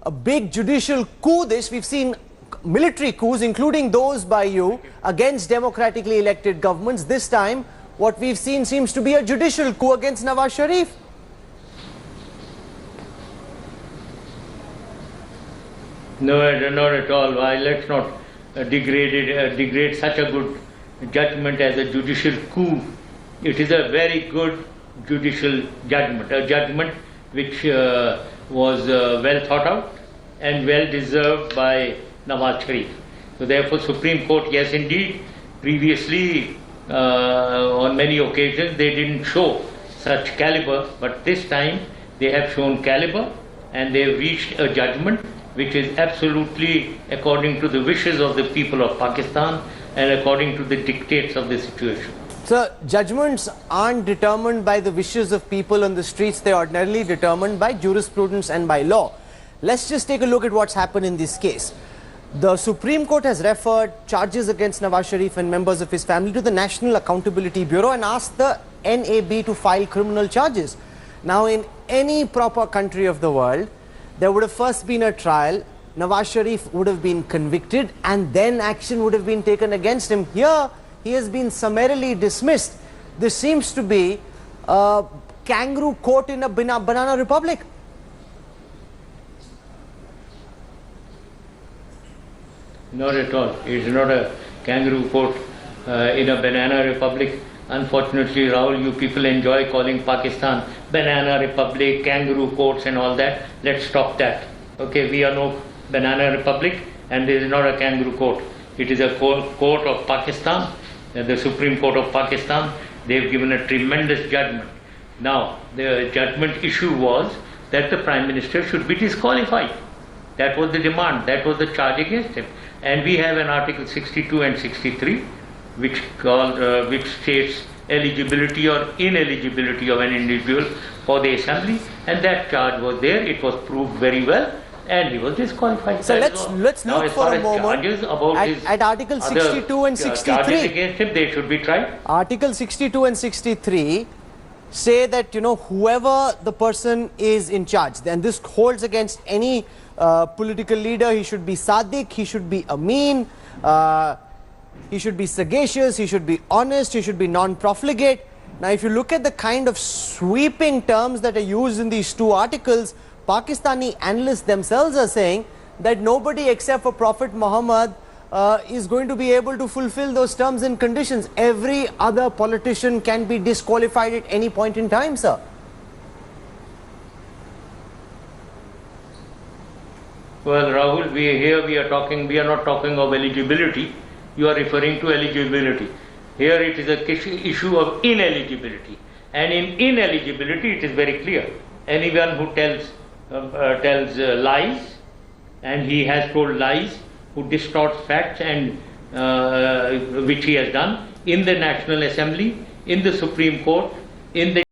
a big judicial coup this. We've seen military coups, including those by you, against democratically elected governments. This time, what we've seen seems to be a judicial coup against Nawaz Sharif. No, not at all. Why? Let's not degrade such a good judgment as a judicial coup. It is a very good judicial judgment, a judgment which was well thought out and well deserved by Nawaz Sharif. So therefore, Supreme Court, yes indeed, previously on many occasions they didn't show such caliber, but this time they have shown caliber and they have reached a judgment which is absolutely according to the wishes of the people of Pakistan and according to the dictates of the situation. So, judgments aren't determined by the wishes of people on the streets, they are ordinarily determined by jurisprudence and by law. Let's just take a look at what's happened in this case. The Supreme Court has referred charges against Nawaz Sharif and members of his family to the National Accountability Bureau and asked the NAB to file criminal charges. Now, in any proper country of the world, there would have first been a trial, Nawaz Sharif would have been convicted, and then action would have been taken against him. Here, he has been summarily dismissed. This seems to be a kangaroo court in a banana republic. Not at all. It is not a kangaroo court in a banana republic. Unfortunately, Rahul, you people enjoy calling Pakistan banana republic, kangaroo courts and all that. Let's stop that. Okay, we are no banana republic and this is not a kangaroo court. It is a court of Pakistan, the Supreme Court of Pakistan. They have given a tremendous judgment. Now, the judgment issue was that the Prime Minister should be disqualified. That was the demand, that was the charge against him. And we have an Article 62 and 63 which states eligibility or ineligibility of an individual for the assembly, and that charge was there. It was proved very well and he was disqualified. So let's look for a moment at Article 62 and 63. Charges against him, they should be tried. Article 62 and 63 say that, you know, whoever the person is in charge, and this holds against any political leader, he should be Sadiq, he should be Amin, he should be sagacious, he should be honest, he should be non-profligate. Now, if you look at the kind of sweeping terms that are used in these two articles, Pakistani analysts themselves are saying that nobody except for Prophet Muhammad is going to be able to fulfill those terms and conditions. Every other politician can be disqualified at any point in time, sir. Well, Rahul, we are not talking of eligibility. You are referring to eligibility. Here it is a issue of ineligibility. And in ineligibility, it is very clear. Anyone who tells lies, and he has told lies, who distorts facts, and which he has done in the National Assembly, in the Supreme Court, in the